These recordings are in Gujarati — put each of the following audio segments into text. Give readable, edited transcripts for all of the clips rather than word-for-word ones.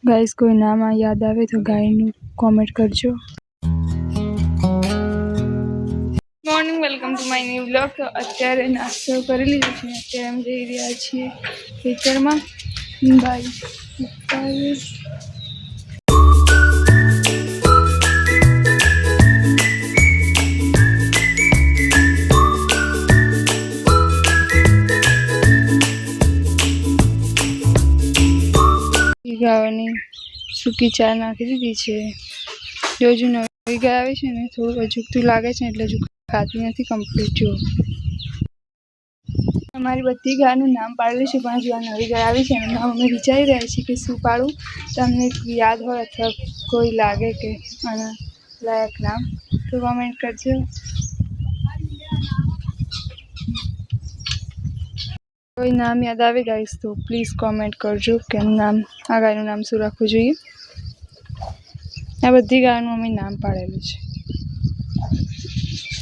ગાઈસ કોઈ નામ યાદ આવે તો ગાયનું કોમેન્ટ કરજો. Morning, welcome to my new blog. તો અત્યારે નાસ્તો કરી લીધો છે. અત્યારે અમે જઈ રહ્યા છીએ ખેતરમાં. ભાઈ ગાવાની સૂકી ચા નાખી દીધી છે. જો હજુ નવી ગાય આવે છે ને થોડું અજુગતું લાગે છે એટલે હજુ ખાતી નથી કમ્પ્લીટ. જો અમારી બધી ગાયનું નામ પાડેલું છે, પણ હજુ આ નવી ગાય આવી છે એનું નામ અમે વિચારી રહ્યા છીએ કે શું પાડું. તમને યાદ હોય અથવા કોઈ લાગે કે આના લાયક નામ તો કોમેન્ટ કરજો. કોઈ નામ યાદ આવે ગાઈસ તો પ્લીઝ કોમેન્ટ કરજો કે નામ આ ગાયનું નામ શું રાખવું જોઈએ. આ બધી ગાયનું અમે નામ પાડેલું છે,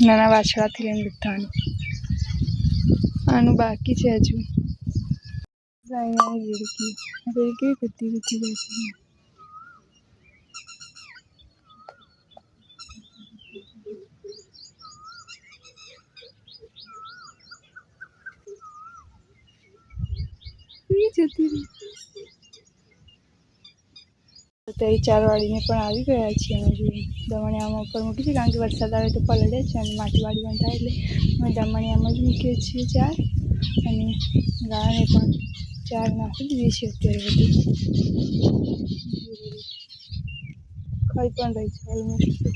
નાના વાછડાથી લઈને બધાનું. આનું બાકી છે હજુ. કેવી બધી બેસી જતી રહી. અત્યારે 4 વાળીને પણ આવી ગયા છીએ. અમે જોઈએ દમણિયામાં ઉપર મૂકી છે, કારણ કે વરસાદ આવે તો પલળે છે અને માટી વાળી બંધ થાય એટલે અમે દમણિયામાં જ મૂકીએ છીએ 4. અને ગાયને પણ 4 નાખી દીધી છે. અત્યારે બધી ખાઈ પણ રહી છે.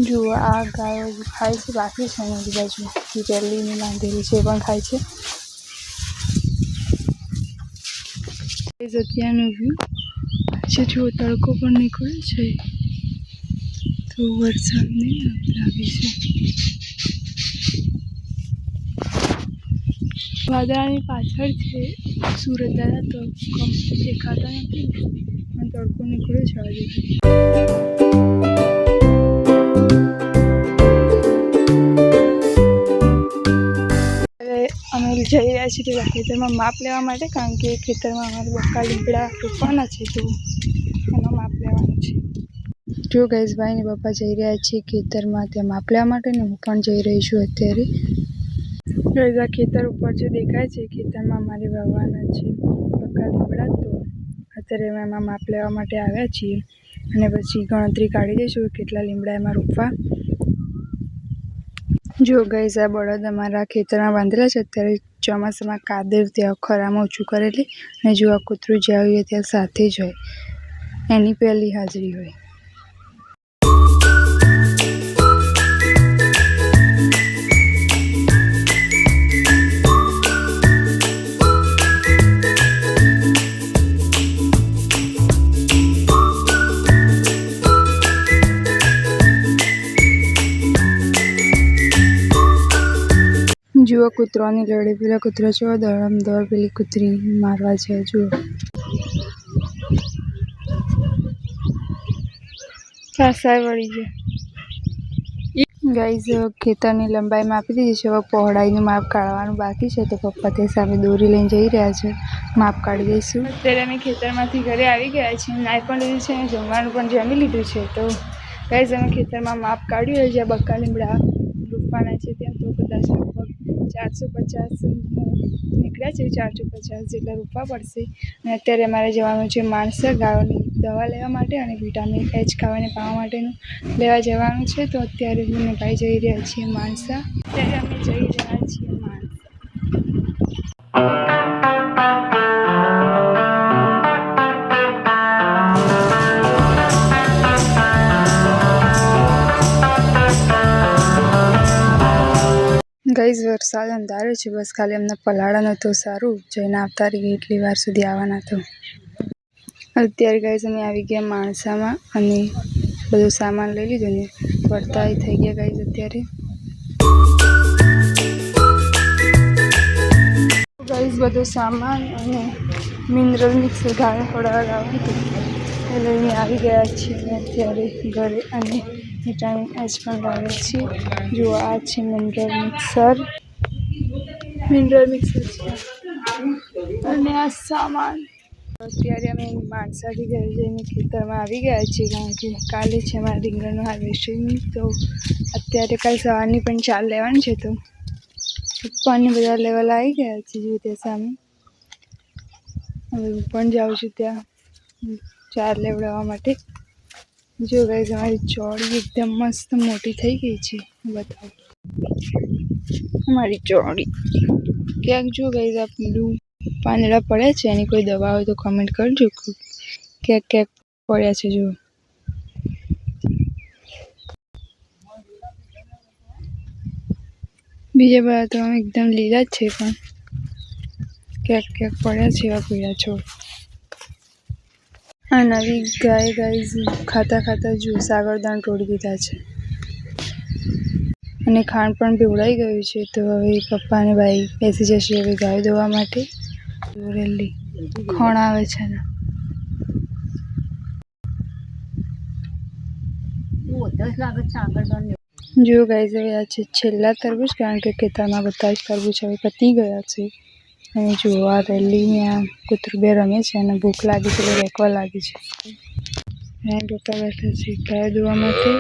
જુઓ આ ગાયો ખાય છે, બાકી છે. અને બાજુ જે પહેલીની બાંધેલી છે એ પણ ખાય છે. અત્યારનું વ્યૂ છે. જુઓ તડકો પણ નીકળે છે તો વરસાદ નહીં લાગે છે. વાદળાની પાછળ છે સુરત દાદા તો કમ્પ્લીટ દેખાતા નથી, પણ તડકો નીકળ્યો છે આજે. અમે જઈ રહ્યા છીએ પેલા ખેતરમાં માપ લેવા માટે, કારણ કે ખેતરમાં અમારે બક્કા લીમડા રોપવાના છે તો એમાં માપ લેવાનું છે. જો ગાઈસ ભાઈ ને પપ્પા જઈ રહ્યા છે ખેતરમાં ત્યાં માપ લેવા માટે, ને હું પણ જઈ રહી છું અત્યારે. ગાઈસ આ ખેતર ઉપર જે દેખાય છે ખેતરમાં અમારે વાવવાના છે બક્કા લીમડા, તો અત્યારે અમે એમાં માપ લેવા માટે આવ્યા છીએ અને પછી ગણતરી કાઢી દઈશું કેટલા લીમડા એમાં રોપવા. જો ગાઈસ આ બળદ અમારા ખેતરમાં બાંધેલા છે. અત્યારે ચોમાસામાં કાદર ત્યાં ખરામાં ઓછું કરેલી, અને જો આ કૂતરું જ્યાં હોય ત્યાં સાથે જ હોય, એની પહેલી હાજરી હોય. જુઓ કૂતરાની લડે, પેલા કૂતરા જો દોડ પેલી કૂતરી મારવા છે. જુઓ સાસાય વળી છે. ગાઈઝ ખેતરની લંબાઈ માપી દીધી છે. હવે પહોળાઈનું માપ કાઢવાનું બાકી છે, તો પપ્પા તે સામે દોરી લઈને જઈ રહ્યા છે. માપ કાઢી દઈશું. અત્યારે અમે ખેતરમાંથી ઘરે આવી ગયા છીએ, નાઈ પણ લીધું છે અને જમવાનું પણ જમી લીધું છે. તો ગાઈઝ અમે ખેતરમાં માપ કાઢ્યું જ્યાં બક્કા લીમડા રોપવાના છે ત્યાં, તો કદાચ લગભગ 450 નીકળ્યા છે. 450 જેટલા રોપવા પડશે. અને અત્યારે અમારે જવાનું છે માણસર ગાયોની દવા લેવા માટે અને વિટામિન H ખાવાને પાવા માટેનું લેવા જવાનું છે. તો અત્યારે હું ને ભાઈ જઈ રહ્યા છીએ માણસા. અત્યારે અમે જઈ રહ્યા છીએ માણસા. ગાઈઝ વરસાદ અંધારો છે, બસ ખાલી અમને પલાળાનો તો સારું જઈને આવતા રહીએ એટલી વાર સુધી આવવાના. તો અત્યારે ગાઈઝ અમે આવી ગયા માણસામાં અને બધો સામાન લઈ લીધો ને વળતા થઈ ગયા ગાઈઝ. અત્યારે ગાઈઝ બધો સામાન અને મિનરલ મિક્સ ગાળે ખવડાવવાનું હતું એ લઈને આવી ગયા છીએ અત્યારે ઘરે, અને વિટામિન H પણ લાવે છે. જો આ છે મિનરલ મિક્સર છે અને આ સામાન અત્યારે અમે માણસાથી ઘરે જઈને ખેતરમાં આવી ગયા છીએ, કારણ કે કાલે છે અમારા રીંગણનું હાર્વેસ્ટિંગ. તો અત્યારે કાલ સવારની પણ ચાર લેવાની છે, તો પપ્પાને બધા લેવલ આવી ગયા છે જો તે સામે. હવે હું પણ જાઉં છું ત્યાં ચાર લેવડાવવા માટે. જો ગાઈસ અમારી ચોળી એકદમ મસ્ત મોટી થઈ ગઈ છે, બતાવો અમારી ચોળી. ક્યાંક જો ગાઈસ આ પીળું પાંદડા પડ્યા છે, એની કોઈ દવા હોય તો કમેન્ટ કરજો. ક્યાંક ક્યાંક પડ્યા છે જો. બીજા બધા તો એકદમ લીલા જ છે, પણ ક્યાંક ક્યાંક પડ્યા છે એવા પીળા છોડ. આ નવી ગાય ગાઈઝ ખાતા ખાતા જો સાગરદાણ તોડી દીધા છે, અને ખાંડ પણ પીવડાઈ ગયું છે. તો હવે પપ્પા અને ભાઈ બેસી જશે હવે ગાય દોવા માટે. રેલી ખણ આવે છે ને જો ગાઈઝ હવે આ છે છેલ્લા તરબૂચ, કારણ કે ખેતરમાં બધા જ તરબૂચ હવે પતી ગયા છે. અને જો આ રેલીમાં કૂતરું બે રમે છે અને ભૂખ લાગી છે, રેકવા લાગી છે. પપ્પા બેઠા છે ગાય દોવા માટે.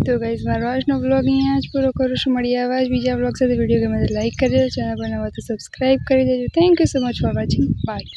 તો ગાઈઝ મારો આજનો બ્લોગ અહીંયા જ પૂરો કરું છું. મળીએ આવા જ બીજા બ્લોગ સાથે. વિડીયો ગમે તો લાઈક કરી દેજો, ચેનલ પર નવા તો સબસ્ક્રાઈબ કરી દેજો. Thank you so much for watching. By.